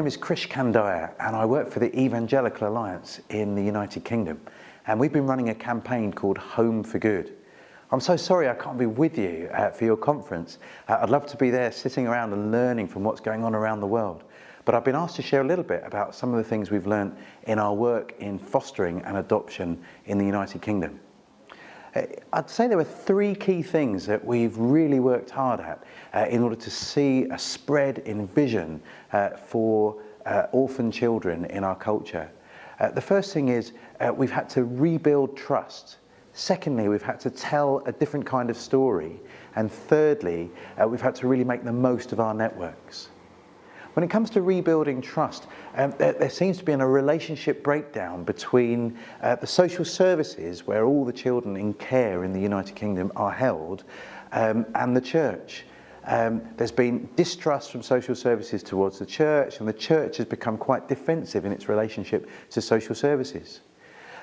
name is Krish Kandiah and I work for the Evangelical Alliance in the United Kingdom, and we've been running a campaign called Home for Good. I'm so sorry I can't be with you for your conference. I'd love to be there sitting around and learning from what's going on around the world. But I've been asked to share a little bit about some of the things we've learned in our work in fostering and adoption in the United Kingdom. I'd say there are three key things that we've really worked hard at in order to see a spread in vision for orphan children in our culture. The first thing is we've had to rebuild trust. Secondly, we've had to tell a different kind of story. And thirdly, we've had to really make the most of our networks. When it comes to rebuilding trust, there seems to be a relationship breakdown between the social services, where all the children in care in the United Kingdom are held, and the church. There's been distrust from social services towards the church, and the church has become quite defensive in its relationship to social services.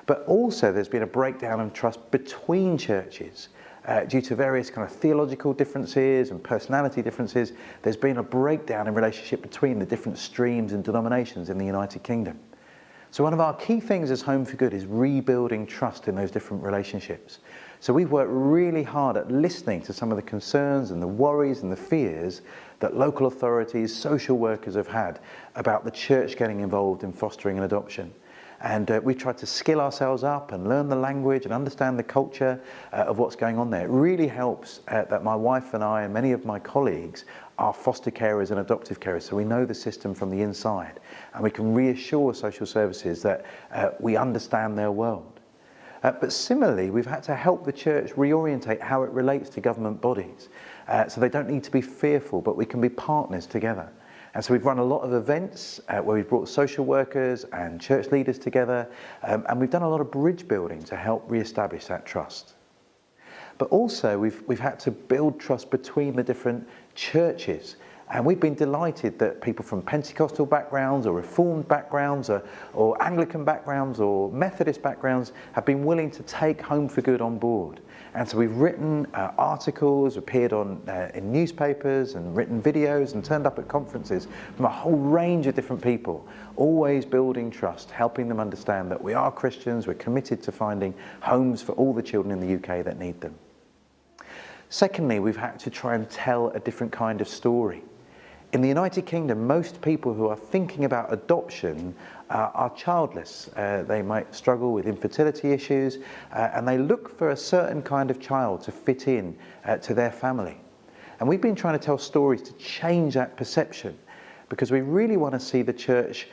But also there's been a breakdown of trust between churches. Due to various kind of theological differences and personality differences, there's been a breakdown in relationship between the different streams and denominations in the United Kingdom. So one of our key things as Home for Good is rebuilding trust in those different relationships. So we've worked really hard at listening to some of the concerns and the worries and the fears that local authorities, social workers have had about the church getting involved in fostering and adoption. And we've tried to skill ourselves up and learn the language and understand the culture of what's going on there. It really helps that my wife and I and many of my colleagues are foster carers and adoptive carers, so we know the system from the inside, and we can reassure social services that we understand their world. But similarly, we've had to help the church reorientate how it relates to government bodies, so they don't need to be fearful, but we can be partners together. And so we've run a lot of events where we've brought social workers and church leaders together, and we've done a lot of bridge building to help re-establish that trust. But also we've had to build trust between the different churches. And we've been delighted that people from Pentecostal backgrounds or Reformed backgrounds or Anglican backgrounds or Methodist backgrounds have been willing to take Home for Good on board. And so we've written articles, appeared in newspapers and written videos and turned up at conferences from a whole range of different people, always building trust, helping them understand that we are Christians, we're committed to finding homes for all the children in the UK that need them. Secondly, we've had to try and tell a different kind of story. In the United Kingdom, most people who are thinking about adoption are childless. They might struggle with infertility issues, and they look for a certain kind of child to fit in to their family. And we've been trying to tell stories to change that perception, because we really want to see the church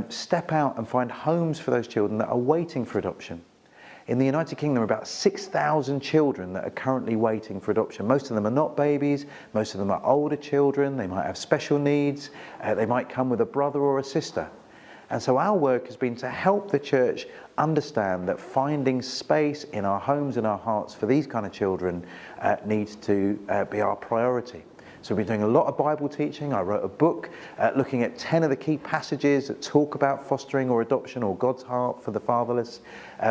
step out and find homes for those children that are waiting for adoption. In the United Kingdom, there are about 6,000 children that are currently waiting for adoption. Most of them are not babies, most of them are older children, they might have special needs, they might come with a brother or a sister. And so our work has been to help the church understand that finding space in our homes and our hearts for these kind of children needs to be our priority. So we've been doing a lot of Bible teaching. I wrote a book looking at 10 of the key passages that talk about fostering or adoption or God's heart for the fatherless.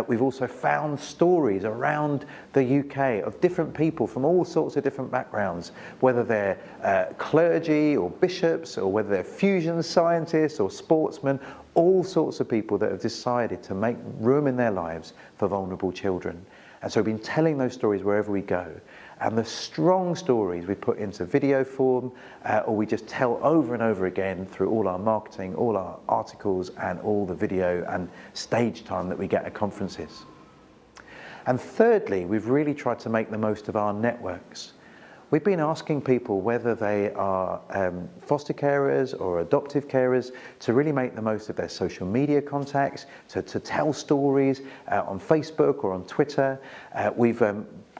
We've also found stories around the UK of different people from all sorts of different backgrounds, whether they're clergy or bishops, or whether they're fusion scientists or sportsmen, all sorts of people that have decided to make room in their lives for vulnerable children. And so we've been telling those stories wherever we go. And the strong stories we put into video form, or we just tell over and over again through all our marketing, all our articles, and all the video and stage time that we get at conferences. And thirdly, we've really tried to make the most of our networks. We've been asking people whether they are foster carers or adoptive carers to really make the most of their social media contacts, to tell stories on Facebook or on Twitter. We've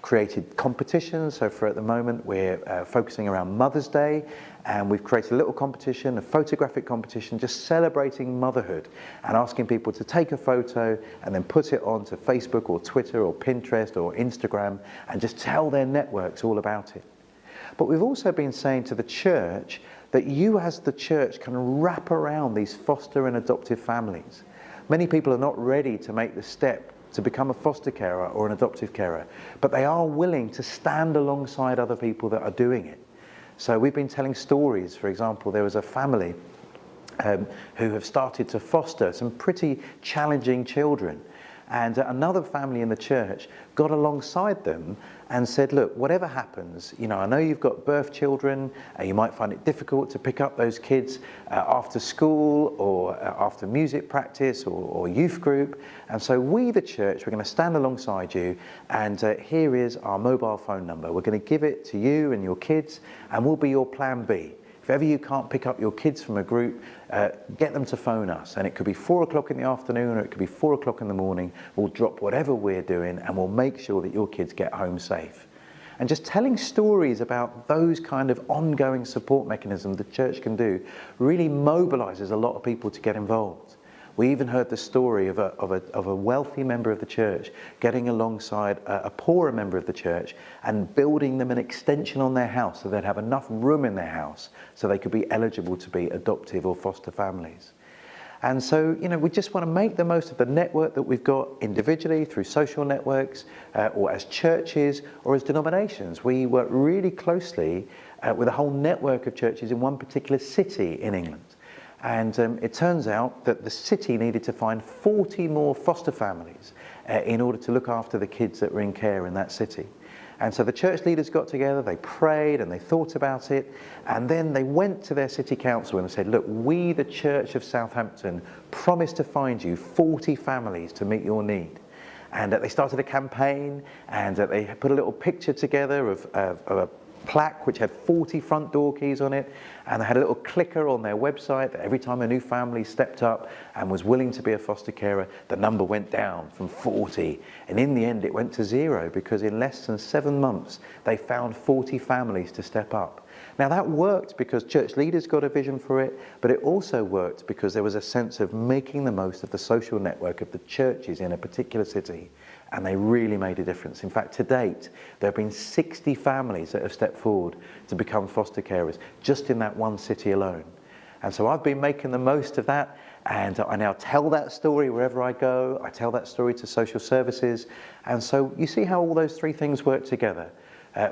created competitions. So for at the moment, we're focusing around Mother's Day, and we've created a little competition, a photographic competition, just celebrating motherhood and asking people to take a photo and then put it onto Facebook or Twitter or Pinterest or Instagram and just tell their networks all about it. But we've also been saying to the church that you as the church can wrap around these foster and adoptive families. Many people are not ready to make the step to become a foster carer or an adoptive carer, but they are willing to stand alongside other people that are doing it. So we've been telling stories. For example, there was a family who have started to foster some pretty challenging children. And another family in the church got alongside them and said, look, whatever happens, I know you've got birth children, you might find it difficult to pick up those kids after school or after music practice or youth group. And so we, the church, we're going to stand alongside you, and here is our mobile phone number. We're going to give it to you and your kids, and we'll be your plan B. If ever you can't pick up your kids from a group, get them to phone us. And it could be 4 o'clock in the afternoon, or it could be 4 o'clock in the morning. We'll drop whatever we're doing, and we'll make sure that your kids get home safe. And just telling stories about those kind of ongoing support mechanisms the church can do really mobilizes a lot of people to get involved. We even heard the story of a wealthy member of the church getting alongside a poorer member of the church and building them an extension on their house so they'd have enough room in their house so they could be eligible to be adoptive or foster families. And so, we just want to make the most of the network that we've got individually through social networks or as churches or as denominations. We work really closely with a whole network of churches in one particular city in England. And it turns out that the city needed to find 40 more foster families in order to look after the kids that were in care in that city. And so the church leaders got together, they prayed and they thought about it, and then they went to their city council and said, look, we, the Church of Southampton, promise to find you 40 families to meet your need. And they started a campaign, and they put a little picture together of a plaque which had 40 front door keys on it, and they had a little clicker on their website that every time a new family stepped up and was willing to be a foster carer, the number went down from 40, and in the end it went to 0, because in less than 7 months they found 40 families to step up. Now that worked because church leaders got a vision for it, but it also worked because there was a sense of making the most of the social network of the churches in a particular city, and they really made a difference. In fact, to date, there have been 60 families that have stepped forward to become foster carers just in that one city alone. And so I've been making the most of that, and I now tell that story wherever I go. I tell that story to social services. And so you see how all those three things work together.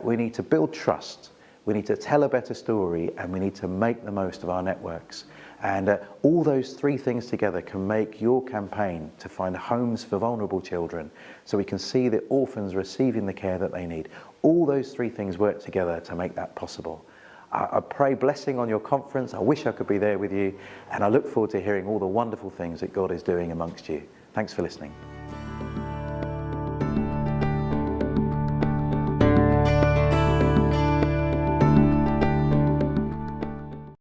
We need to build trust, we need to tell a better story, and we need to make the most of our networks. And all those three things together can make your campaign to find homes for vulnerable children, so we can see the orphans receiving the care that they need. All those three things work together to make that possible. I pray blessing on your conference. I wish I could be there with you, and I look forward to hearing all the wonderful things that God is doing amongst you. Thanks for listening.